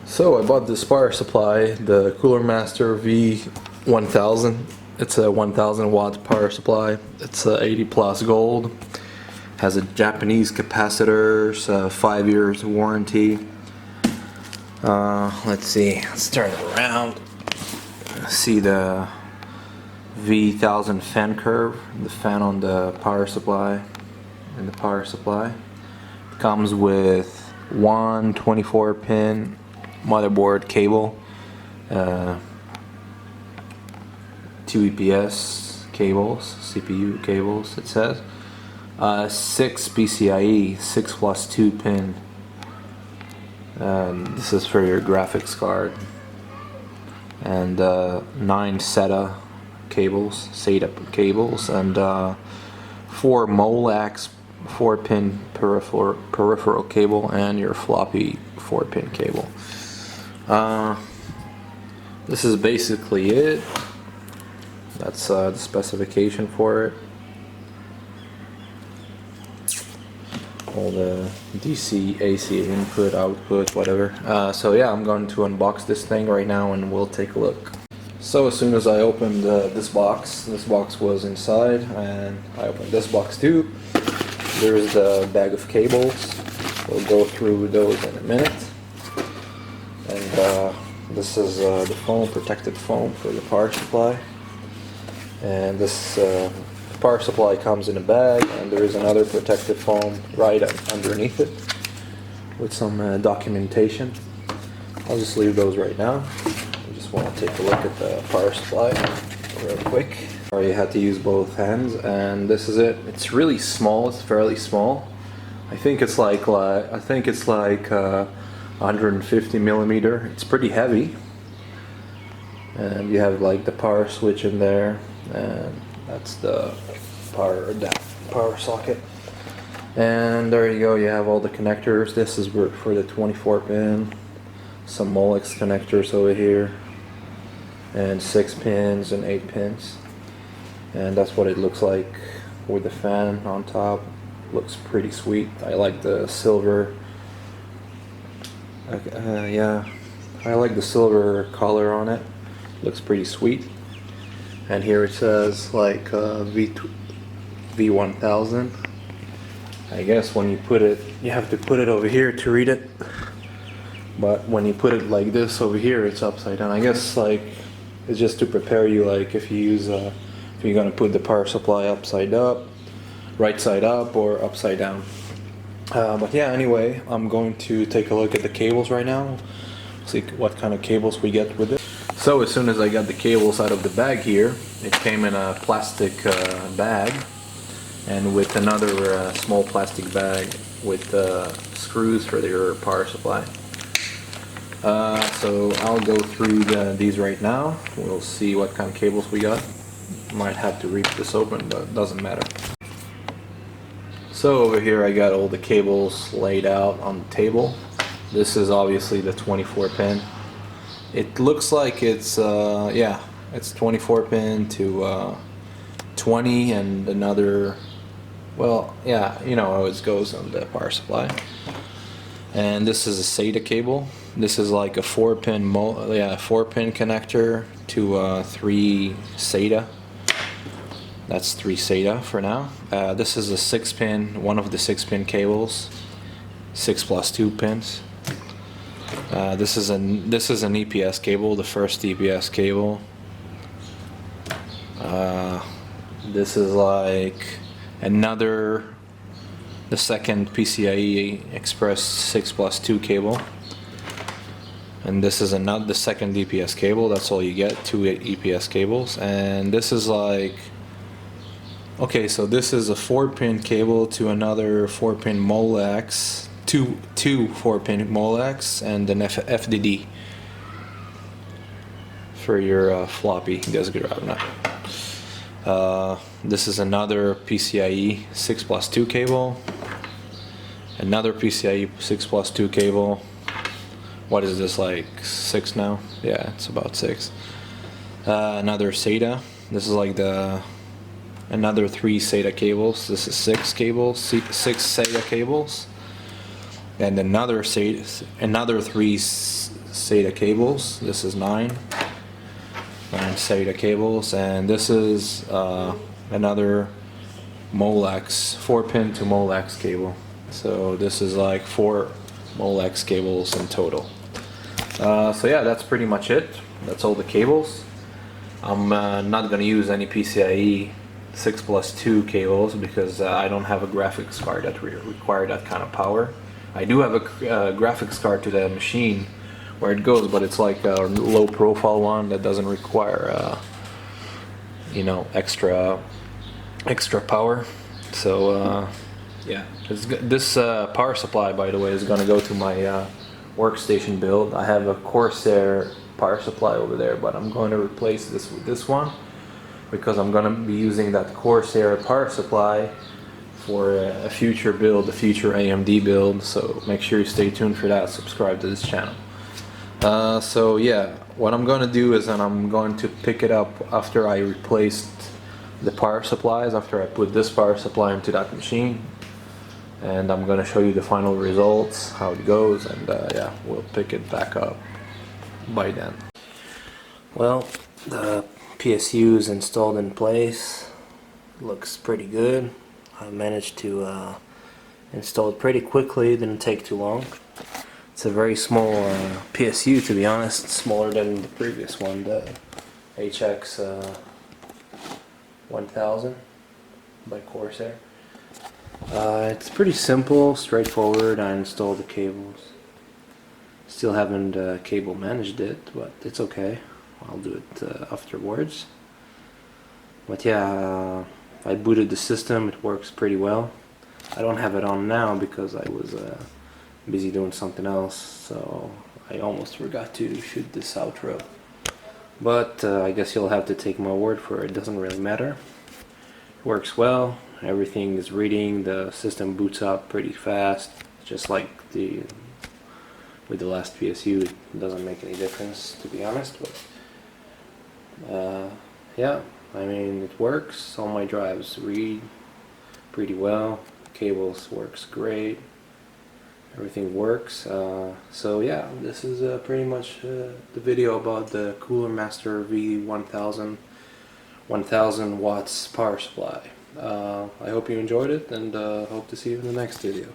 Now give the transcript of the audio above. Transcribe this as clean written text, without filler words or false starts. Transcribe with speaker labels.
Speaker 1: So I bought this power supply, the CoolerMaster V1000. It's a 1000 watt power supply. It's 80 plus gold. Has a Japanese capacitor, 5 years warranty. Let's see, let's turn it around. See the V1000 fan curve, the fan on the power supply. And the power supply comes with one 24-pin motherboard cable, 2 EPS cables, CPU cables it says, 6 PCIe 6 plus 2 pin, this is for your graphics card, and 9 SATA cables, and 4 Molex 4-pin peripheral cable, and your floppy 4-pin cable. This is basically it. That's the specification for it. All the DC, AC input, output, whatever. So yeah, I'm going to unbox this thing right now and we'll take a look. So as soon as I opened this box was inside, and I opened this box too. There's the bag of cables. We'll go through those in a minute. And this is the foam, protected foam for the power supply. And this power supply comes in a bag, and there is another protective foam right underneath it with some documentation. I'll just leave those right now. I just want to take a look at the power supply real quick. You had to use both hands, and this is it. It's really small. It's fairly small. I think it's like 150 millimeter. It's pretty heavy, and you have like the power switch in there, and that's the power socket. And there you go. You have all the connectors. This is for the 24 pin. Some Molex connectors over here, and 6 pins and 8 pins. And that's what it looks like with the fan on top. Looks pretty sweet. I like the silver. Yeah, I like the silver color on it. Looks pretty sweet. And here it says like V1000. I guess when you put it, you have to put it over here to read it. But when you put it like this over here, it's upside down. I guess like it's just to prepare you, like if you use if you're gonna put the power supply upside up, right side up, or upside down. But yeah, anyway, I'm going to take a look at the cables right now, see what kind of cables we get with it. So as soon as I got the cables out of the bag here, it came in a plastic bag, and with another small plastic bag with screws for your power supply. So I'll go through these right now. We'll see what kind of cables we got. Might have to rip this open, but it doesn't matter. So over here I got all the cables laid out on the table. This is obviously the 24 pin. It looks like it's yeah, it's 24 pin to 20, and another, well, yeah, you know how it goes on the power supply. And this is a SATA cable. This is like a 4-pin 4-pin connector to 3 SATA. That's 3 SATA for now. This is a 6-pin, one of the 6-pin cables, 6 plus 2 pins. This is an EPS cable, the first EPS cable. This is like the second PCIe Express 6 plus 2 cable. And this is the second EPS cable. That's all you get, 2 EPS cables. And this is like, okay, so this is a 4-pin cable to another 4-pin Molex, two 4-pin Molex, and an FDD for your floppy disk drive. This is another PCIe 6 plus 2 cable, another PCIe 6 plus 2 cable. What is this, like 6 now? Yeah, it's about 6. Another SATA. This is like another 3 SATA cables. This is 6 cables, 6 SATA cables. and another 3 SATA cables. This is 9 SATA cables, and this is another Molex 4-pin to Molex cable. So this is like 4 Molex cables in total. So yeah, that's pretty much it. That's all the cables. I'm not gonna use any PCIe 6+2 cables because I don't have a graphics card that require that kind of power. I do have a graphics card to the machine where it goes, but it's like a low profile one that doesn't require you know, extra power. So yeah, this power supply, by the way, is gonna go to my workstation build. I have a Corsair power supply over there, but I'm going to replace this with this one because I'm going to be using that Corsair power supply for a future build, a future AMD build. So make sure you stay tuned for that. Subscribe to this channel. So yeah, what I'm going to do is I'm going to pick it up after I replaced the power supplies, after I put this power supply into that machine. And I'm going to show you the final results, how it goes, and yeah, we'll pick it back up by then. Well, the PSU is installed in place. Looks pretty good. I managed to install it pretty quickly, didn't take too long. It's a very small PSU, to be honest, smaller than the previous one, the HX 1000 by Corsair. It's pretty simple, straightforward. I installed the cables. Still haven't cable managed it, but it's okay. I'll do it afterwards. But yeah, I booted the system. It works pretty well. I don't have it on now because I was busy doing something else, so I almost forgot to shoot this outro. But I guess you'll have to take my word for it. It doesn't really matter. It works well. Everything is reading. The system boots up pretty fast, just like with the last PSU. It doesn't make any difference, to be honest. But yeah, I mean, it works. All my drives read pretty well. Cables works great. Everything works. So yeah, this is pretty much the video about the CoolerMaster V1000 1000 watts power supply. I hope you enjoyed it, and hope to see you in the next video.